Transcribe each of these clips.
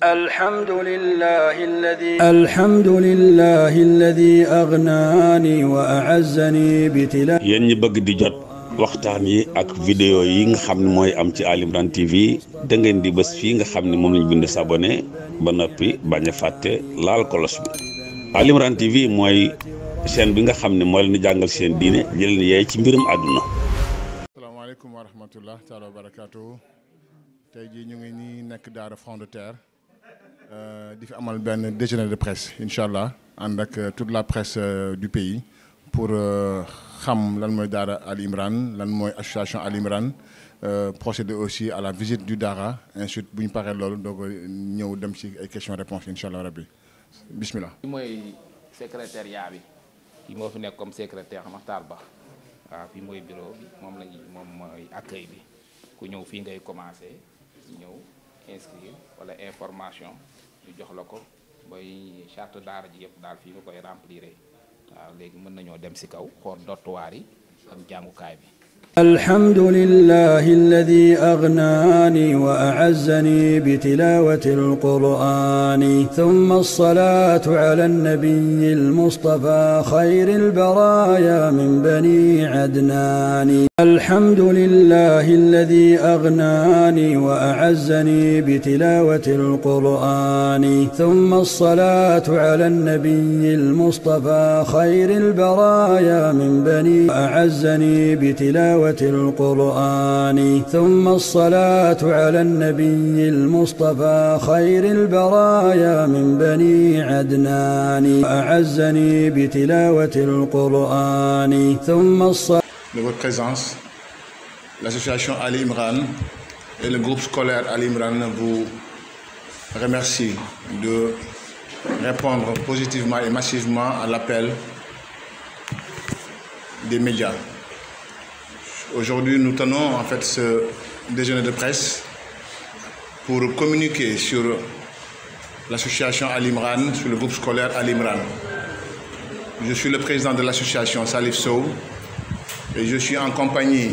الحمد لله الذي أغناني وأعزني بتلا. yéen ñi bëgg di jot waxtaan yi ak vidéo yi nga xam ne mooy am ci Ali Imran TV da ngeen di bës fii nga xam ne moom lañ bind s'abonné ba noppi bañ a fàtte laal kolos bi. Ali Imran TV mooy chaîne bi nga xam ne moo leen di jàngal seen diine jëleen yeey ci mbirum àdduna. asalaamaaleykum wa rahmatullah taala wa barakaatu. tey jii ñu ngi nii nekk Daara Front de Terre di fi amal benn déjeuner de presse incha allah ànd ak toute la presse du pays pour xam lan mooy Daara Ali Imran lan mooy association Ali Imran procéder aussi à la visite du Daara ensuite bu ñu paree loolu doog ñëw dem ci ay questions réponses incha allah rabbi bismillah. bi mooy secrétariat bi kii moo fi nekk comme secrétaire Makhtar Ba waaw fii mooy bureau bi moom mooy accueil bi ku ñëw fii ngay commencé ñëw inscrire wala information ñu jox la ko booy charte daara ji yëpp daal fii nga koy remplir waaw léegi mën nañoo dem ci kaw xool dortoir yi ak jàngukaay bi. الحمد لله الذي أغناني وأعزني بتلاوة القرآن ثم الصلاة على النبي المصطفى خير البرايا من بني عدنان. الحمد لله الذي أغناني وأعزني بتلاوة القرآن ثم الصلاة على النبي المصطفى خير البرايا من بني أعزني بتلاوة القرآن ثم الصلاة على النبي المصطفى خير البرايا من بني عدنان أعزني بتلاوة القرآن ثم الصلاة. De votre présence, l'association Ali Imran et le groupe scolaire Ali Imran vous remercie de répondre positivement et massivement à l'appel des médias. Aujourd'hui, nous tenons en fait ce déjeuner de presse pour communiquer sur l'association Ali Imran, sur le groupe scolaire Ali Imran. Je suis le président de l'association Salif Sow et je suis en compagnie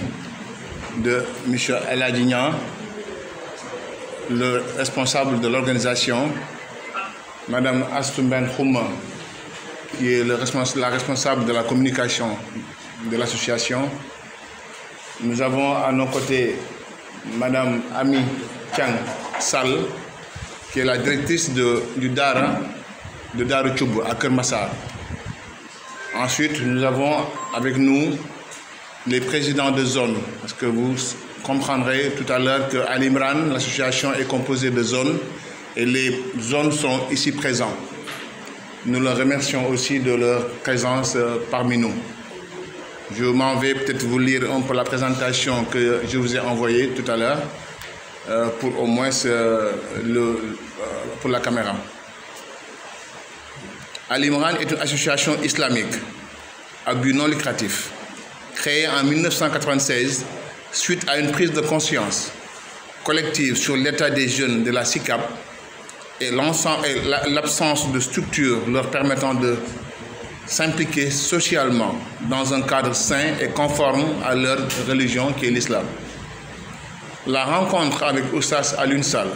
de M. El Adignan, le responsable de l'organisation, Mme Astumben Khouma, qui est la responsable de la communication de l'association. Nous avons à nos côtés Mme Ami Chang Sall, qui est la directrice du Dara, de Daara Thioub à Keur Massar. Ensuite, nous avons avec nous les présidents de zones, parce que vous comprendrez tout à l'heure que Ali Imran, l'association est composée de zones et les zones sont ici présentes. Nous leur remercions aussi de leur présence parmi nous. Je m'en vais peut-être vous lire un peu la présentation que je vous ai envoyée tout à l'heure pour au moins pour la caméra. Ali Imran est une association islamique à but non lucratif, créée en 1996 suite à une prise de conscience collective sur l'état des jeunes de la SICAP et l'absence de structure leur permettant de s'impliquer socialement dans un cadre sain et conforme à leur religion qui est l'islam. La rencontre avec Oustaz Alioune Sall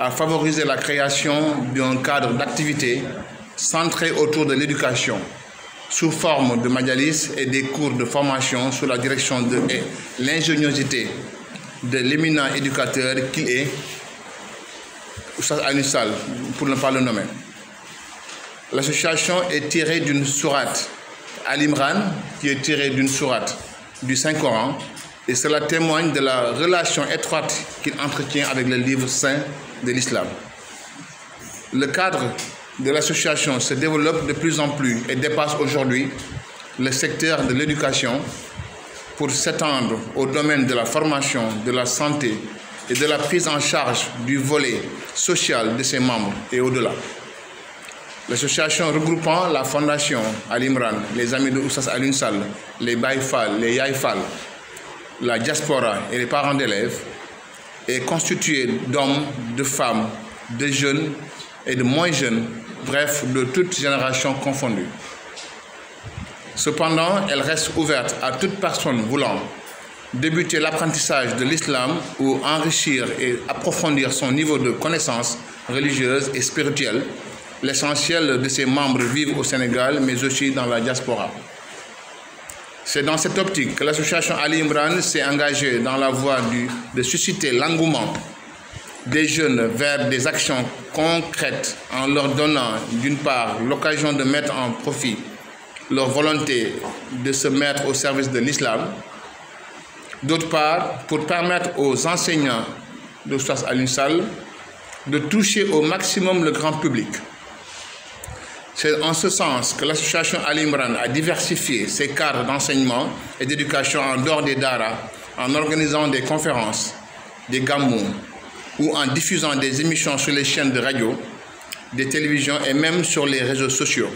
a favorisé la création d'un cadre d'activité centré autour de l'éducation sous forme de majalis et des cours de formation sous la direction de l'ingéniosité de l'éminent éducateur qu'il est, Oustaz Alioune Sall, pour ne pas le nommer. L'association est tirée d'une sourate Ali Imran, qui est tirée d'une sourate du Saint-Coran, et cela témoigne de la relation étroite qu'il entretient avec le livre saint de l'islam. Le cadre de l'association se développe de plus en plus et dépasse aujourd'hui le secteur de l'éducation pour s'étendre au domaine de la formation, de la santé et de la prise en charge du volet social de ses membres et au-delà. L'association regroupant la fondation Ali Imran, les amis de Oustaz Alioune Sall, les Baye Fall, les Yaye Fall, la diaspora et les parents d'élèves est constituée d'hommes, de femmes, de jeunes et de moins jeunes, bref, de toutes générations confondues. Cependant, elle reste ouverte à toute personne voulant débuter l'apprentissage de l'islam ou enrichir et approfondir son niveau de connaissance religieuse et spirituelle. L'essentiel de ses membres vivent au Sénégal, mais aussi dans la diaspora. C'est dans cette optique que l'association Ali Imran s'est engagée dans la voie de susciter l'engouement des jeunes vers des actions concrètes en leur donnant d'une part l'occasion de mettre en profit leur volonté de se mettre au service de l'islam, d'autre part pour permettre aux enseignants d'Oustaz Alioune Sall de toucher au maximum le grand public. C'est en ce sens que l'association Ali Imran a diversifié ses cadres d'enseignement et d'éducation en dehors des daras, en organisant des conférences, des gamous ou en diffusant des émissions sur les chaînes de radio, des télévisions et même sur les réseaux sociaux.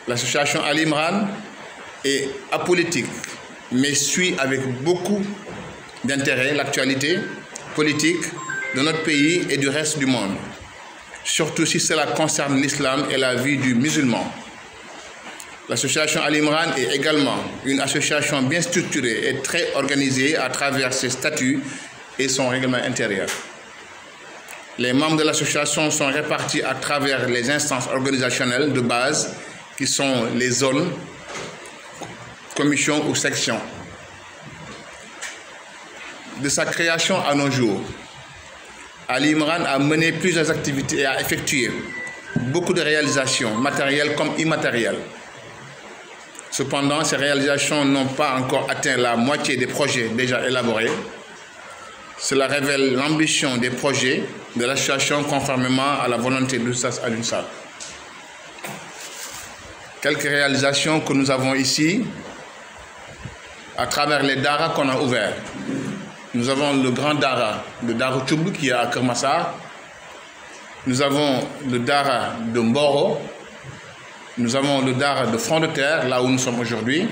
L'association Ali Imran est apolitique, mais suit avec beaucoup d'intérêt l'actualité politique de notre pays et du reste du monde, surtout si cela concerne l'islam et la vie du musulman. L'association Ali Imran est également une association bien structurée et très organisée à travers ses statuts et son règlement intérieur. Les membres de l'association sont répartis à travers les instances organisationnelles de base qui sont les zones, commissions ou sections. De sa création à nos jours, Ali Imran a mené plusieurs activités et a effectué beaucoup de réalisations, matérielles comme immatérielles. Cependant, ces réalisations n'ont pas encore atteint la moitié des projets déjà élaborés. Cela révèle l'ambition des projets de l'association conformément à la volonté d'Oustaz Alioune Sall. Quelques réalisations que nous avons ici à travers les daras qu'on a ouverts. Nous avons le grand dara de Darou Tchoub qui est à Kermassar. Nous avons le dara de Mboro. Nous avons le dara de Front de Terre, là où nous sommes aujourd'hui.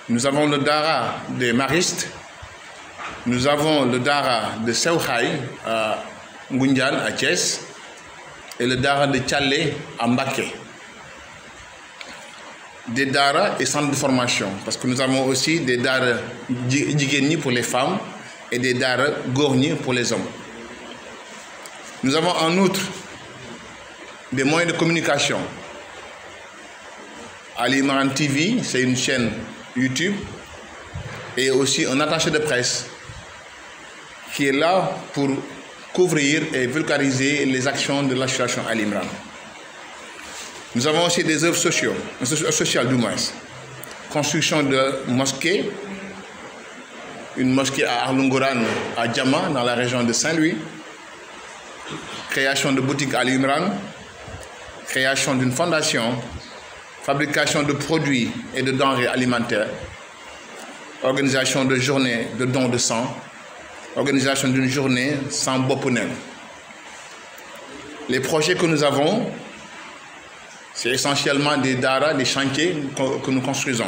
Nous avons le dara des Maristes. Nous avons le dara de Sewkhaï à Ngoundian, à Thiès. Et le dara de Tchalé à Mbaké. Des daras et centres de formation, parce que nous avons aussi des daras djigeni pour les femmes et des daras gorni pour les hommes. Nous avons en outre des moyens de communication. Ali Imran TV, c'est une chaîne YouTube, et aussi un attaché de presse qui est là pour couvrir et vulgariser les actions de l'association Ali Imran. Nous avons aussi des œuvres sociales du moins. Construction de mosquées, une mosquée à Arlungoran, à Djama, dans la région de Saint-Louis. Création de boutiques Ali Imran, création d'une fondation, fabrication de produits et de denrées alimentaires, organisation de journées de dons de sang, organisation d'une journée sans Boponel. Les projets que nous avons, c'est essentiellement des daras, des chantiers que nous construisons.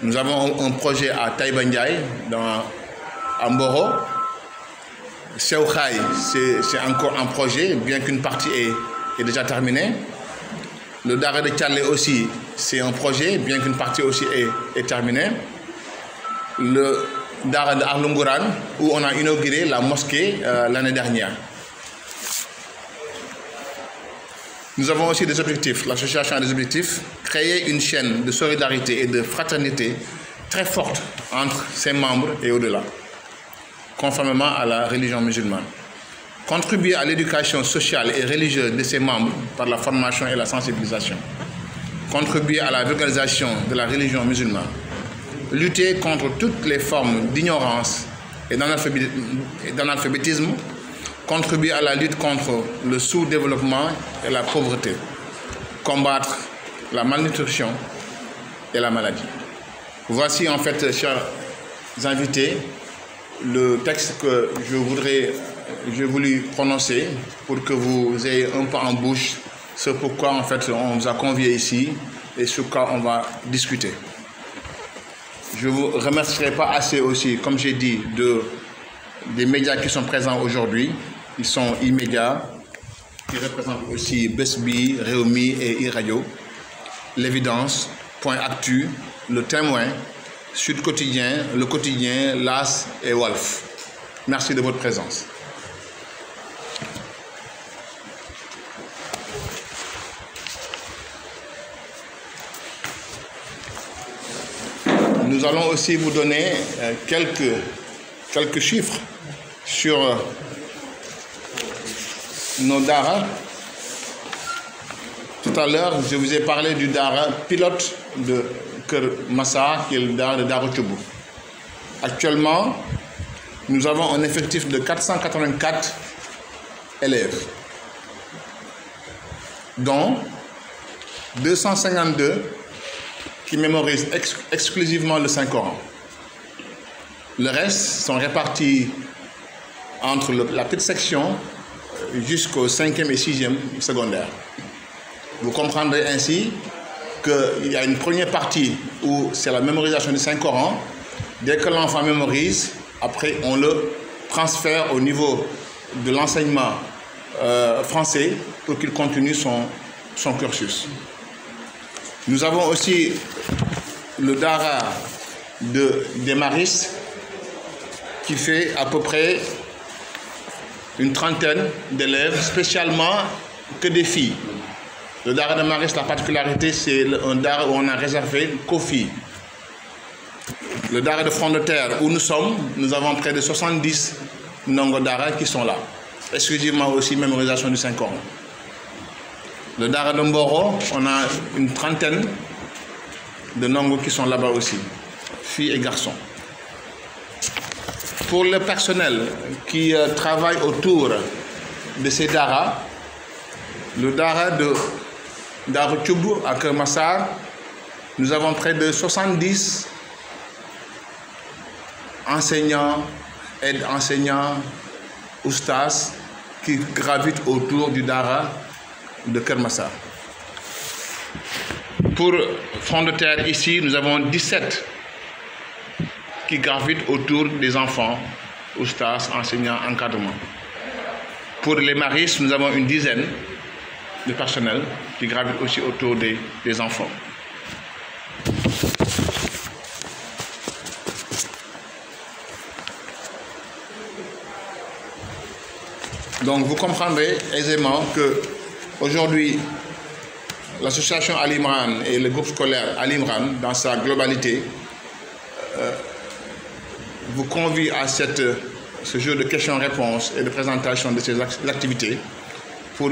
Nous avons un projet à Taïba Ndiaye, à Mboro. Sewkhaï, c'est encore un projet, bien qu'une partie est déjà terminée. Le dara de Tchalé aussi, c'est un projet, bien qu'une partie aussi est terminée. Le dara de Arlungoran, où on a inauguré la mosquée l'année dernière. Nous avons aussi des objectifs. L'association a des objectifs. Créer une chaîne de solidarité et de fraternité très forte entre ses membres et au-delà, conformément à la religion musulmane. Contribuer à l'éducation sociale et religieuse de ses membres par la formation et la sensibilisation. Contribuer à la vulgarisation de la religion musulmane. Lutter contre toutes les formes d'ignorance et d'analphabétisme. Contribuer à la lutte contre le sous-développement et la pauvreté, combattre la malnutrition et la maladie. Voici en fait, chers invités, le texte que j'ai voulu prononcer pour que vous ayez un peu en bouche ce pourquoi en fait on vous a convié ici et sur quoi on va discuter. Je ne vous remercierai pas assez aussi, comme j'ai dit, des médias qui sont présents aujourd'hui. Ils sont immédiats, qui représentent aussi Besbi, Réumi et iRadio, L'Évidence, Point Actu, Le Témoin, Sud Quotidien, Le Quotidien, LAS et Wolf. Merci de votre présence. nous allons aussi vous donner quelques chiffres sur nos daara. Tout à l'heure, je vous ai parlé du daara pilote de Keur Massar, qui est le daara de Darou Thioub. Actuellement, nous avons un effectif de 484 élèves, dont 252 qui mémorisent exclusivement le Saint-Coran. Le reste sont répartis entre la petite section jusqu'au 5e et 6e secondaire. Vous comprendrez ainsi qu'il y a une première partie où c'est la mémorisation du Saint-Coran. Dès que l'enfant mémorise, après on le transfère au niveau de l'enseignement français pour qu'il continue son cursus. Nous avons aussi le daara des Maristes qui fait à peu près une trentaine d'élèves, spécialement que des filles. Le daara de Maristes, la particularité, c'est un daara où on a réservé qu'aux filles. Le daara de Front de Terre où nous sommes, nous avons près de 70 ndongo daara qui sont là. Exclusivement aussi mémorisation du Saint-Coran. Le daara de Mboro, on a une trentaine de ndongo qui sont là-bas aussi, filles et garçons. Pour le personnel qui travaille autour de ces daara, le daara de Darou Thioub à Keur Massar, nous avons près de 70 enseignants, aides-enseignants, oustas qui gravitent autour du daara de Keur Massar. Pour Front de Terre ici, nous avons 17 qui gravitent autour des enfants, oustas, enseignants, encadrement. Pour les Maristes, nous avons une dizaine de personnel qui gravitent aussi autour des enfants. Donc vous comprendrez aisément que aujourd'hui, l'association Al Imran et le groupe scolaire Al Imran, dans sa globalité, vous convie à ce jeu de questions-réponses et de présentation de ces activités pour,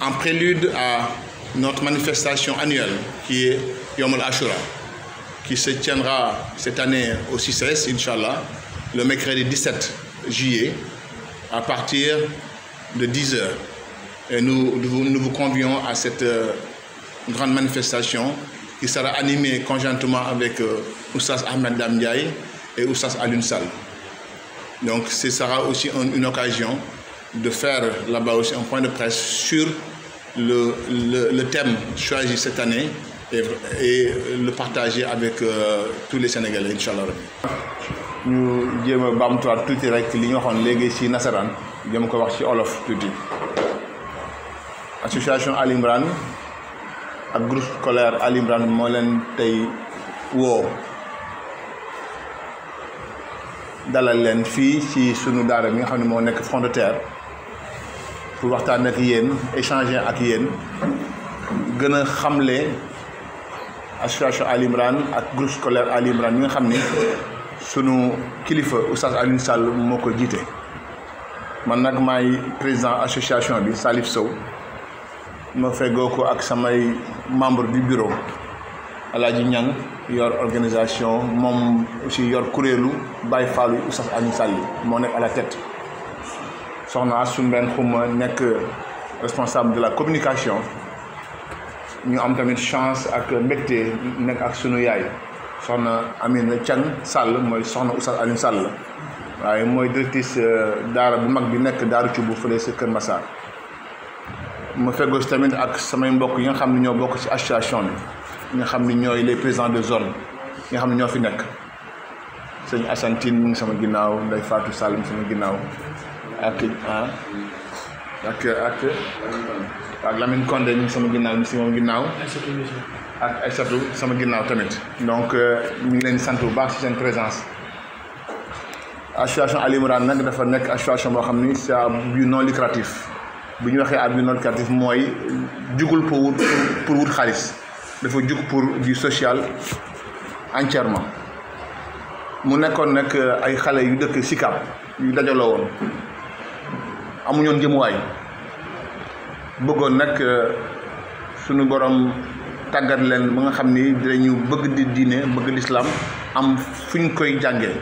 en prélude à notre manifestation annuelle qui est Yom al-Ashura, qui se tiendra cette année au CICES, Inch'Allah, le mercredi 17 juillet, à partir de 10h. Et nous vous convions à cette grande manifestation qui sera animée conjointement avec Oustaz Ahmed Dame Ndiaye et Oustaz Alioune Sall. Donc ce sera aussi une occasion de faire là-bas aussi un point de presse sur le thème choisi cette année et le partager avec tous les Sénégalais, Inch'Allah. ñu jéem a baamtuwaat tuuti rek li ñu waxoon léegi ci nasaraan jéem ko wax ci olof tuuti. Association Al Imran ak groupe scolaire Al Imran moo leen tey woo dalal leen fii ci sunu daara bi nga xam ne moo nekk Front de Terre pour waxtaan ak yéen, échanger ak yéen, gën a xamle association Al Imran ak groupe scolaire Al Imran bi nga xam ni sunu kilifa Oustaz Alioune Sall moo ko jiite. Man nag maay président association bi Salif Sow ma feggoo ko ak samay membre du bureau Alaaji Ñang yor organisation, moom aussi yor kuréelu Baye Fallou Oustaz Alioune Sall moo nekk à la tête. Soxna Astou Mbène Xuma nekk responsable de la communication. ñu am tamit chance ak mbégte nekk ak sunu yaay soxna Amina Thian Sall mooy soxna Oustaz Alioune Sall waaye mooy directrice daara bu mag bi nekk Daaru Thioub fële sa Keur Massar. ma feggoo si tamit ak samay mbokk yi nga xam ne ñoo bokk ci association bi ñi nga xam ne ñooy les présidents de zone yi nga xam ne ñoo fi nekk. sëñ Assane Tine mi ngi sama ginnaaw, Ndeye Fatou Sall mi ngi sama ginnaaw ak Lamine Condé mi ngi sama ginnaaw mi si moom ginnaaw ak Aïssatou sama ginnaaw tamit. Donc ñu ngi leen di sant bu baax ci seen présence. Association Al Imran nag dafa nekk association boo xam ni c'est à but non lucratif. bu ñu waxee à but non lucratif mooy jugul pour wut xaalis, dafa jug pour du social entièrement. mu nekkoon nag ay xale yu dëkk Sicap yu dajaloo woon amuñoon jëmuwaay bëggoon nag suñu borom tàggat leen ba nga xam ni dinañu bëgg di diine bëgg lislaam am fuñ koy jàngee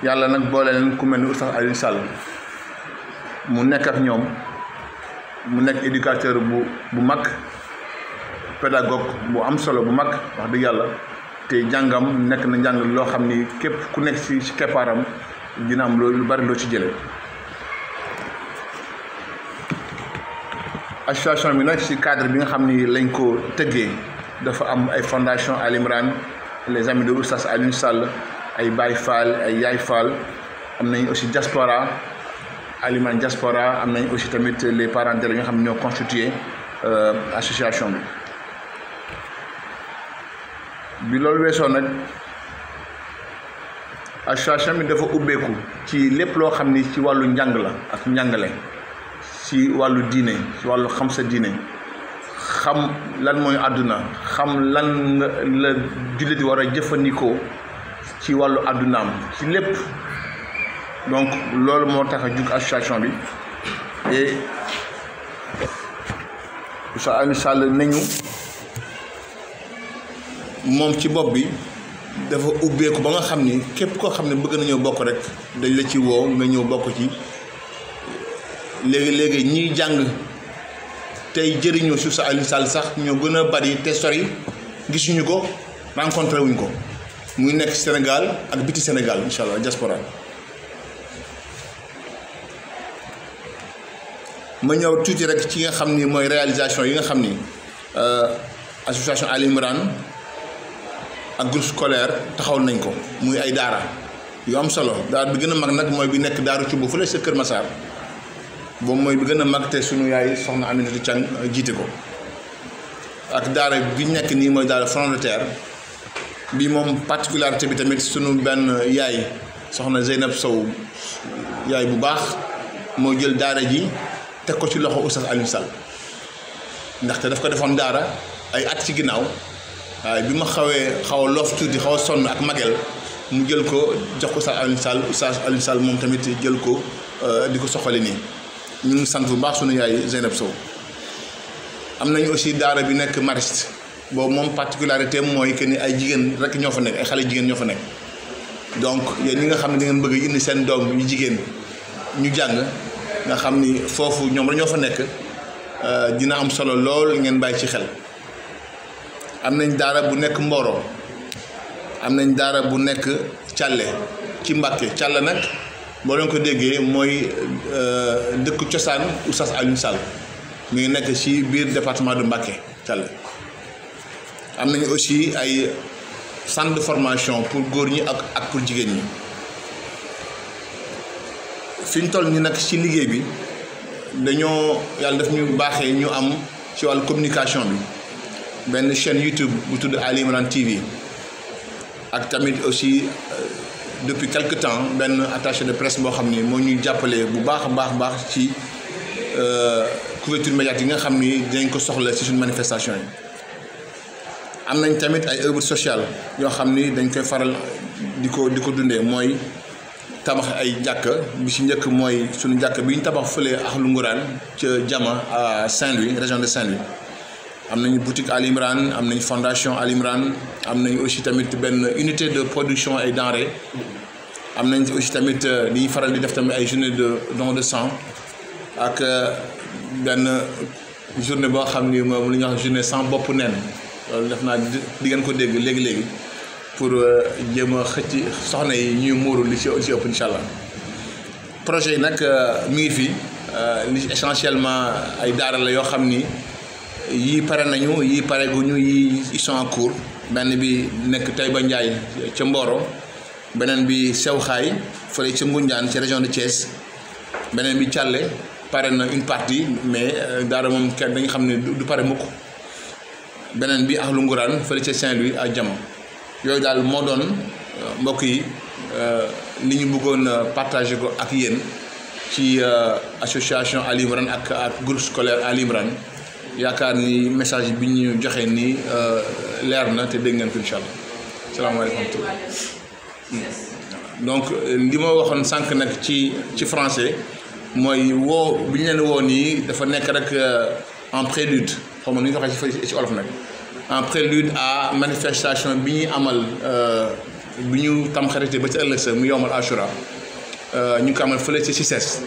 yàlla nag boole leen ku mel ni Oustaz Alioune Sall mu nekk ak ñoom mu nekk éducateur bu mag pédagogue bu am solo bu mag wax dëgg yàlla te jàngam nekk na njàng loo xam ni képp ku nekk ci keppaaram dina am lu bari loo ci jëlee. association bi nag ci cadre bi nga xam ni lañ ko tëggee dafa am ay fondation Al Imran les amis de Oustaz Alioune Sall ay Baye Fall ay Yaay Fall am nañ aussi diaspora Al Imran diaspora am nañ aussi tamit les parents d'élèves nga xam ne ñoo constitué association bi loolu weesoo nag association bi dafa ubbeeku ci lépp loo xam ni ci wàllu njàng la ak njàngale ci wàllu diine ci wàllu xam sa diine xam lan mooy àdduna xam lan la jullit war a jëfandikoo ci wàllu àddunaam ci lépp donc loolu moo tax a jug association bi et Oustaz Alioune Sall nañu moom ci bopp bi dafa ubbeeku ba nga xam ni képp koo xam ne bëgg nañoo bokk rek dañ la ci woo nga ñëw bokk ci léegi ñiy jàng tey jëriñoo si Oustaz Alioune Sall sax ñoo gën a bari te sori gisuñu ko rencontré wuñ ko muy nekk Sénégal ak biti Sénégal incha allah diaspora. ma ñëw tuuti rek ci nga xam ni mooy réalisation yi nga xam ni association Al Imran ak groupe scolaire taxawal nañ ko muy ay daara yu am solo daara bi gën a mag nag mooy bi nekk Daaru Cubb fële sa Kër Massar boobu mooy bi gën a mag te sunu yaay soxna Aminata Thiam jiite ko ak daara bi nekk nii mooy daara Front de Terre bi moom particularité bi tamit sunu benn yaay soxna Zeynab Sow yaay bu baax moo jël daara ji teg ko ci loxo Oustaz Alioune Sall ndaxte daf ko defoon daara ay at ci ginnaaw waaye bi ma xaw a loof tuuti xaw a sonn ak magel mu jël ko jox ko Oustaz Alioune Sall moom tamit jël ko di ko soxali nii ñu ngi sant bu baax sunu yaay Zeynab Sow. am nañu aussi daara bi nekk Mariste boobu moom particularité mooy que ni ay jigéen rek ñoo fa nekk ay xale jigéen ñoo fa nekk donc yéen ñi nga xam ne da ngeen bëgg indi seen doom yu jigéen ñu jàng nga xam ni foofu ñoom rek ñoo fa nekk dina am solo lool ngeen bàyyi ci xel. am nañ daara bu nekk Mboro am nañ daara bu nekk Thialé ci Mbàkke Thialé nag boo leen ko déggee mooy dëkk cosaan Oustaz Alioune Sall mi ngi nekk ci biir département de Mbàkke Thialé. am nañu aussi ay centre de formation pour góor ñi ak pour jigéen ñi fi ñu toll ni nag ci liggéey bi dañoo yàlla daf ñu baaxee ñu am ci wàllu communication bi benn chaîne YouTube bu tudd Al Imran TV ak tamit aussi depuis quelque temps benn attaché de presse boo xam ni moo ñuy jàppale bu baax a baax ci couverture médiatique yi nga xam ni dinañ ko soxla ci suñu manifestation yi. am nañ tamit ay œuvre sociale yoo xam ni dañ koy faral di ko dundee mooy tabax ay jàkk bi ci njëkk mooy suñu jàkk bi ñu tabax fële Ahlu Nguraan ca Jama à Saint-Louis région de Saint-Louis. am nañu boutique Al Imran am nañu fondation Al Imran am nañu aussi tamit benn unité de production ay denrées am nañ aussi tamit li ñuy faral di def tamit ay journée de don de sang ak benn journée boo xam ni moom lu ñuy wax journée sans bopp nen loolu def naa di ngeen ko dégg léegi pour jéem a xëcc soxna yi ñuy muuru li ci ëpp incha allah. projet yi nag mi ngi fi li essentiellement ay daara la yoo xam ni. yii pare nañu yii pare guñu yii ils sont en cours benn bi nekk Taïba Ndiaye ca Mboro beneen bi Sew Xaay fële ca Ngoundiane ci région de Thiès beneen bi Thialé pare na une partie mais daara moom kenn dañu xam ne du pare mukk beneen bi Ahlu Nguraan fële ca Saint-Louis ak Jama yooyu daal moo doon mbokk yi li ñu bëggoon partager ko ak yéen ci association Al Imran ak groupe scolaire Al Imran yaakaar ni message bi ñu joxe nii leer na te dégg ngeen ko incha allah salaamaaleykum. donc li ma waxoon sànq nag ci français mooy woo bi ñu leen woo nii dafa nekk rek en prélude xaw ma nu ñu ko waxee ci olof nag en prélude à manifestation bi ñuy amal bi ñu tamxarité ba ci ëllëg sa mu yomal Ashura ñu ngi ko amal fële ci CICES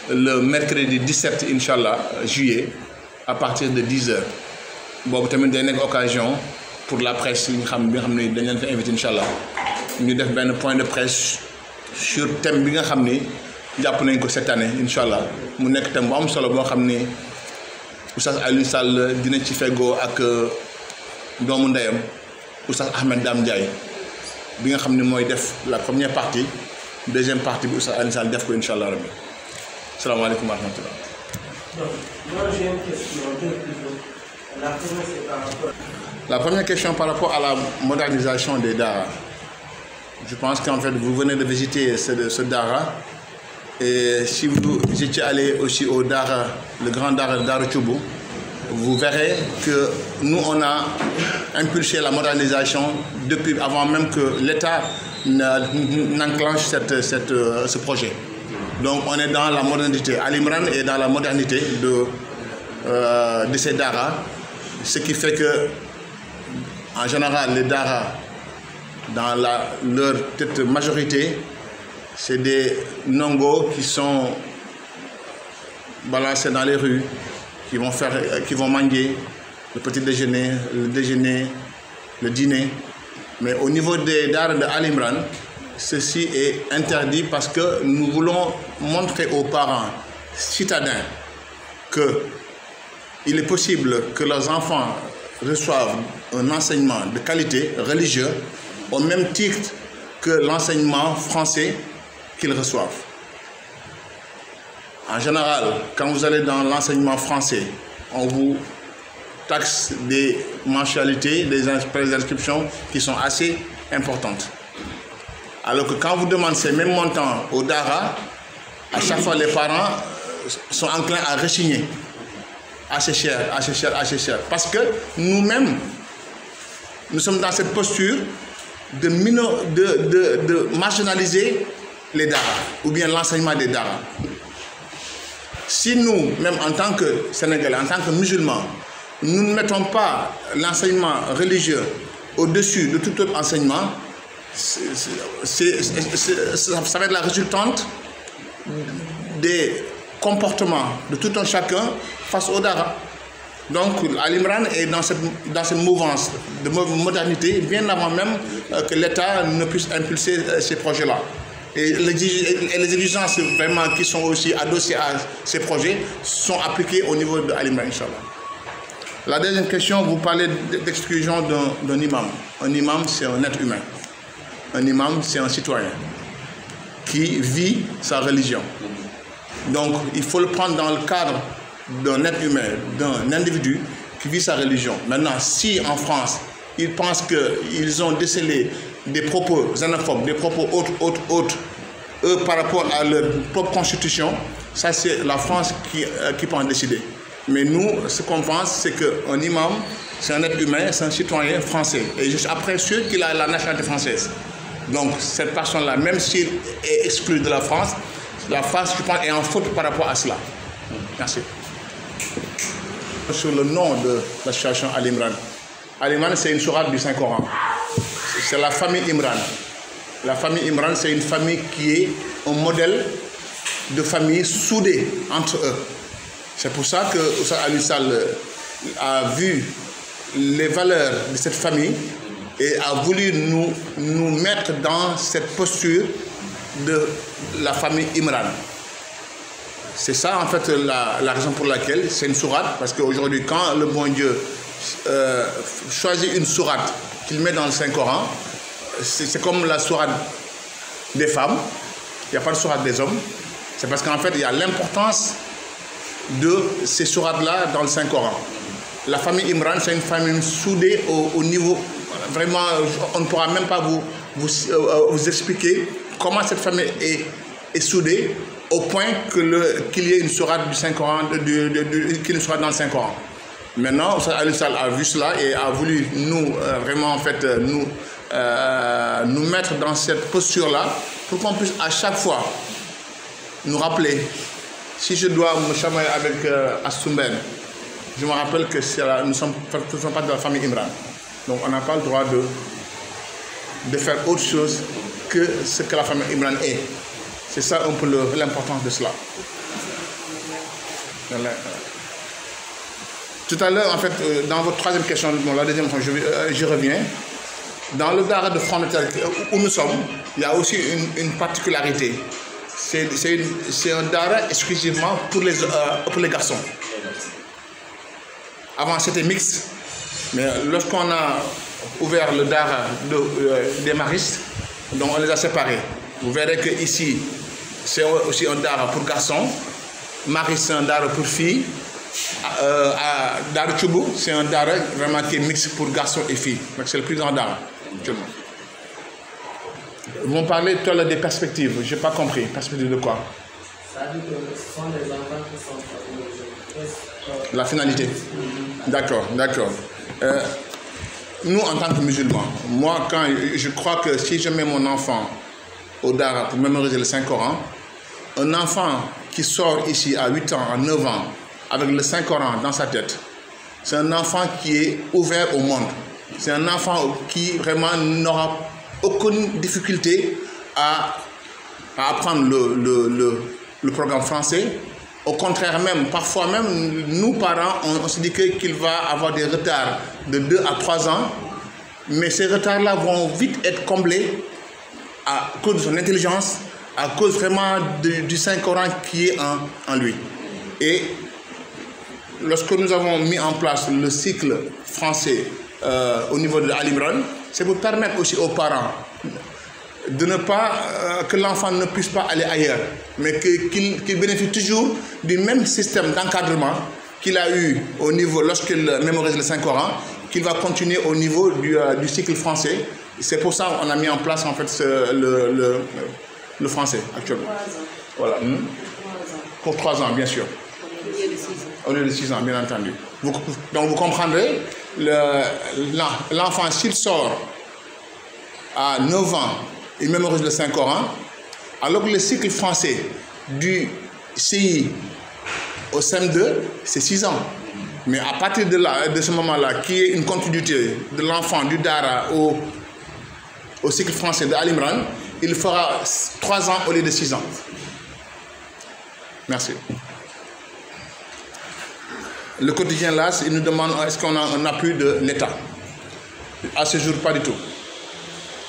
le mercredi 17 incha allah juillet à partir de 10 heures boobu tamit day nekk occasion pour la presse yi nga xam ne dañ leen fa invité incha allah ñu def benn point de presse sur thème bi nga xam ni jàpp nañ ko cette année incha allah mu nekk thème bu am solo boo xam ni Oustaz Alioune Sall dina ci feggoo ak doomu ndeyam Oustaz Ahmed Dame Ndiaye bi nga xam ne mooy def la première partie deuxième partie bi Oustaz Alioune Sall def ko incha allah rabbi salaamaaleykum wa rahmatullah. Donc, moi j'ai une question, deux plutôt. La première c'est par rapport. La première question par rapport à la modernisation des Dara. Je pense qu'en fait vous venez de visiter ce Dara et si vous étiez allé aussi au Dara, le grand Dara Darou Thioubou, vous verrez que nous on a impulsé la modernisation depuis avant même que l'État n'enclenche ce projet. Donc on est dans la modernité. Al Imran est dans la modernité de ces Dara, ce qui fait que en général les Dara dans leur toute majorité c'est des nongos qui sont balancés dans les rues, qui vont manger le petit déjeuner, le déjeuner, le dîner. Mais au niveau des Dara de Al Imran, ceci est interdit parce que nous voulons montrer aux parents citadins qu'il est possible que leurs enfants reçoivent un enseignement de qualité religieux au même titre que l'enseignement français qu'ils reçoivent. En général, quand vous allez dans l'enseignement français, on vous taxe des mensualités, des inscriptions qui sont assez importantes. Alors que quand vous demandez ces mêmes montants au Dara, à chaque fois les parents sont enclins à rechigner. Assez cher, assez cher, assez cher. Parce que nous-mêmes, nous sommes dans cette posture de marginaliser les Dara, ou bien l'enseignement des Dara. Si nous, même en tant que Sénégalais, en tant que musulmans, nous ne mettons pas l'enseignement religieux au-dessus de tout autre enseignement, ça va être la résultante des comportements de tout un chacun face au Dara. Donc Al Imran est dans cette mouvance de modernité bien avant même que l'État ne puisse impulser ces projets-là. Et les exigences vraiment qui sont aussi adossées à ces projets sont appliquées au niveau de Al Imran, Inch'Allah. La deuxième question, vous parlez d'exclusion d'un imam. Un imam, c'est un être humain. Un imam, c'est un citoyen qui vit sa religion. Donc, il faut le prendre dans le cadre d'un être humain, d'un individu qui vit sa religion. Maintenant, si en France, ils pensent qu'ils ont décelé des propos xénophobes, des propos autres, eux, par rapport à leur propre constitution, ça c'est la France qui peut en décider. Mais nous, ce qu'on pense, c'est qu'un imam, c'est un être humain, c'est un citoyen français. Et juste après sûr qu'il a la nationalité française. Donc, cette personne-là, même s'il est exclu de la France, je pense, est en faute par rapport à cela. Merci. Sur le nom de l'association Al Imran. Al Imran, c'est une sourate du Saint-Coran. C'est la famille Imran. La famille Imran, c'est une famille qui est un modèle de famille soudée entre eux. C'est pour ça que Oustaz Alioune Sall a vu les valeurs de cette famille et a voulu nous mettre dans cette posture de la famille Imran. C'est ça en fait la raison pour laquelle c'est une sourate, parce qu'aujourd'hui quand le bon Dieu choisit une sourate qu'il met dans le Saint-Coran, c'est comme la sourate des femmes, il n'y a pas de sourate des hommes, c'est parce qu'en fait il y a l'importance de ces sourates-là dans le Saint-Coran. La famille Imran, c'est une famille soudée au niveau, vraiment, on ne pourra même pas vous expliquer comment cette famille est soudée au point qu'il y ait une sourate du Saint-Coran, qu'il y ait une sourate dans le Saint-Coran. Maintenant, Oustaz Alioune Sall a vu cela et a voulu nous, vraiment, en fait, nous mettre dans cette posture-là pour qu'on puisse à chaque fois nous rappeler. Si je dois me chamailler avec Astumben, je me rappelle que nous ne sommes pas de la famille Imran. Donc on n'a pas le droit de faire autre chose que ce que la famille Imran est. C'est ça un peu l'importance de cela. Tout à l'heure, en fait, dans votre troisième question, la deuxième question, je reviens. Dans le Dara de Front de Terre où nous sommes, il y a aussi une particularité. C'est un Dara exclusivement pour les garçons. Avant, c'était mixte. Mais lorsqu'on a ouvert le Dara des maristes, donc on les a séparés. Vous verrez qu'ici, c'est aussi un Dara pour garçons. Maris, c'est un Dara pour filles. Dara Choubou, c'est un Dara vraiment qui est mixte pour garçons et filles. C'est le plus grand Dara. Vous me parlez tout à l'heure des perspectives. Je n'ai pas compris. Perspectives de quoi? Ça veut dire que ce sont les enfants qui sont... La finalité. D'accord, d'accord. Nous, en tant que musulmans, moi, je crois que si je mets mon enfant au Dara pour mémoriser le Saint-Coran, un enfant qui sort ici à 8 ans, à 9 ans, avec le Saint-Coran dans sa tête, c'est un enfant qui est ouvert au monde. C'est un enfant qui vraiment n'aura aucune difficulté à apprendre le programme français. Au contraire même, parfois même, nous parents, on se dit qu'il va avoir des retards de 2 à 3 ans, mais ces retards-là vont vite être comblés à cause de son intelligence, à cause vraiment du Saint-Coran qui est en lui. Et lorsque nous avons mis en place le cycle français au niveau de Al Imran, c'est pour permettre aussi aux parents de ne pas que l'enfant ne puisse pas aller ailleurs, mais qu'il bénéficie toujours du même système d'encadrement qu'il a eu au niveau, lorsqu'il mémorise le Saint-Coran, qu'il va continuer au niveau du cycle français. C'est pour ça qu'on a mis en place en fait le français actuellement. 3 ans. Voilà. Pour 3 ans, bien sûr. Au lieu de 6 ans, bien entendu. Donc vous comprendrez, l'enfant, s'il sort à 9 ans, il mémorise le Saint-Coran, alors que le cycle français du CI au CM2, c'est 6 ans. Mais à partir de ce moment-là, qui est une continuité de l'enfant du Dara au cycle français de Al Imran, il fera 3 ans au lieu de 6 ans. Merci. Le quotidien là, il nous demande est-ce qu'on a un appui de l'État. À ce jour, pas du tout.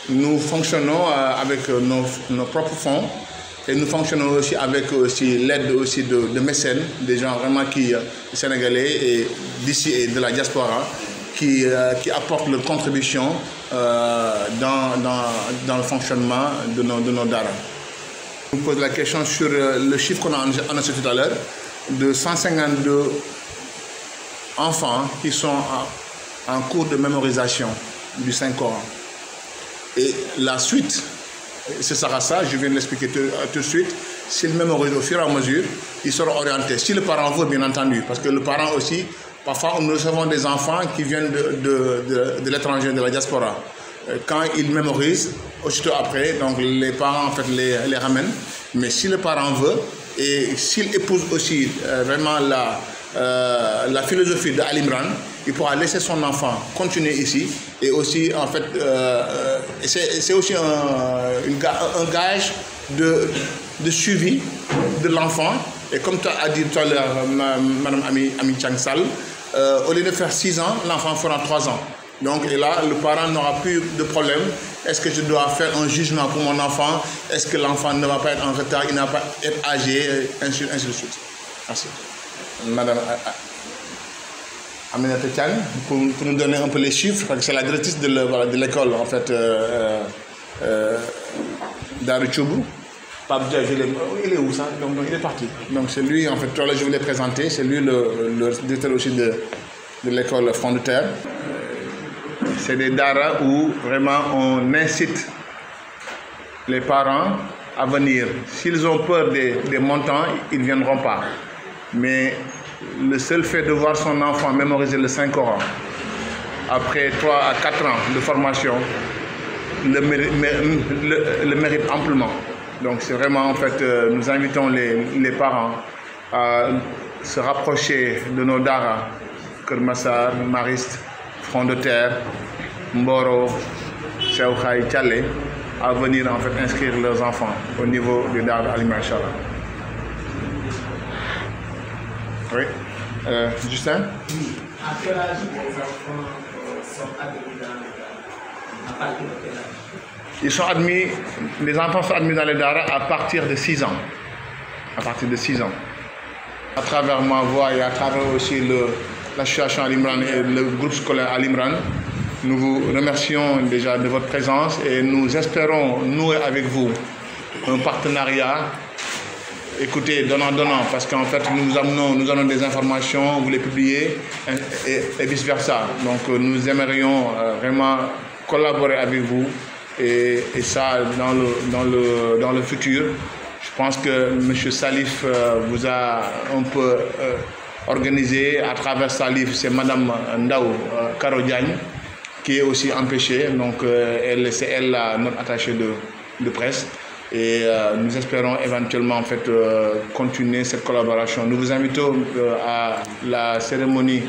Nous fonctionnons avec nos propres fonds et nous fonctionnons aussi avec l'aide aussi de mécènes, des gens vraiment sénégalais et d'ici et de la diaspora qui apportent leur contribution dans le fonctionnement de nos Dara. Je vous pose la question sur le chiffre qu'on a annoncé tout à l'heure de 152 enfants qui sont en cours de mémorisation du Saint-Coran. Et la suite, ce sera ça, je viens de l'expliquer tout de suite. S'ils mémorisent au fur et à mesure, ils seront orientés. Si le parent veut, bien entendu, parce que le parent aussi, parfois nous recevons des enfants qui viennent de l'étranger, de la diaspora. Quand ils mémorisent, aussitôt après, donc les parents en fait les ramènent. Mais si le parent veut, et s'il épouse aussi vraiment la philosophie de Al Imran, il pourra laisser son enfant continuer ici. Et aussi, en fait, c'est aussi un gage de suivi de l'enfant. Et comme tu as dit tout à l'heure, Mme Ami Changsal, au lieu de faire 6 ans, l'enfant fera 3 ans. Donc, et là, le parent n'aura plus de problème. Est-ce que je dois faire un jugement pour mon enfant? Est-ce que l'enfant ne va pas être en retard? Il ne va pas être âgé? Ainsi de suite. Merci. Madame Aminata Tian, pour nous donner un peu les chiffres, parce que c'est la directrice de l'école, en fait, Dara Choubou. Il est où ça? Donc, il est parti. Donc, c'est lui, en fait, toi là, je voulais présenter, c'est lui le directeur aussi de l'école Front de Terre. C'est des Dara où vraiment on incite les parents à venir. S'ils ont peur des montants, ils ne viendront pas. Mais le seul fait de voir son enfant mémoriser le Saint-Coran, après 3 à 4 ans de formation, le méritent amplement. Donc c'est vraiment en fait, nous invitons les parents à se rapprocher de nos daara, Keur Massar, Mariste, Front de Terre, Mboro, Cheikh Khaye Thialé, à venir en fait inscrire leurs enfants au niveau du daara Alioune Imran Inchallah. Oui, Justin. À quel âge les enfants sont admis dans les daara? À partir de quel âge? Les enfants sont admis dans les daara à partir de 6 ans. À partir de 6 ans. À travers ma voix et à travers aussi l'association Al Imran et le groupe scolaire Al Imran, nous vous remercions déjà de votre présence et nous espérons nouer avec vous un partenariat. Écoutez, donnant, parce qu'en fait, nous amenons des informations, vous les publiez et vice-versa. Donc, nous aimerions vraiment collaborer avec vous et ça dans le futur. Je pense que M. Salif vous a un peu organisé. À travers Salif, c'est Mme Ndao Karo Diagne qui est aussi empêchée. Donc, c'est elle notre attachée de presse. Et nous espérons éventuellement en fait continuer cette collaboration. Nous vous invitons à la cérémonie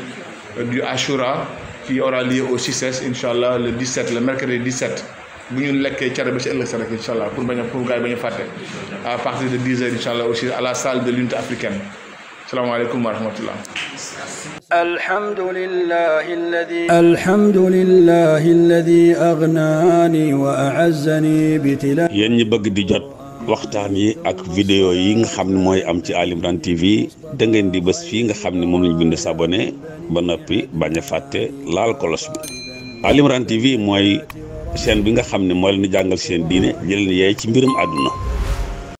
du Ashura qui aura lieu au 6S, Inch'Allah, le mercredi 17. Pour à partir de 10h, Inch'Allah, aussi à la salle de l'unité africaine. Salam alaikum wa rahmatullah. الحمد لله الذي أغناني وأعزني بتلاوة. yéen ñi bëgg di jot waxtaan yi ak vidéo yi nga xam ne mooy am ci Ali Imran TV da ngeen di bës fii nga xam ne moom lañ bind s'abonné ba noppi bañ a fàtte laal kolos bi. Ali Imran TV mooy chaîne bi nga xam ne moo leen di jàngal seen diine jëleen yeey ci mbirum àdduna.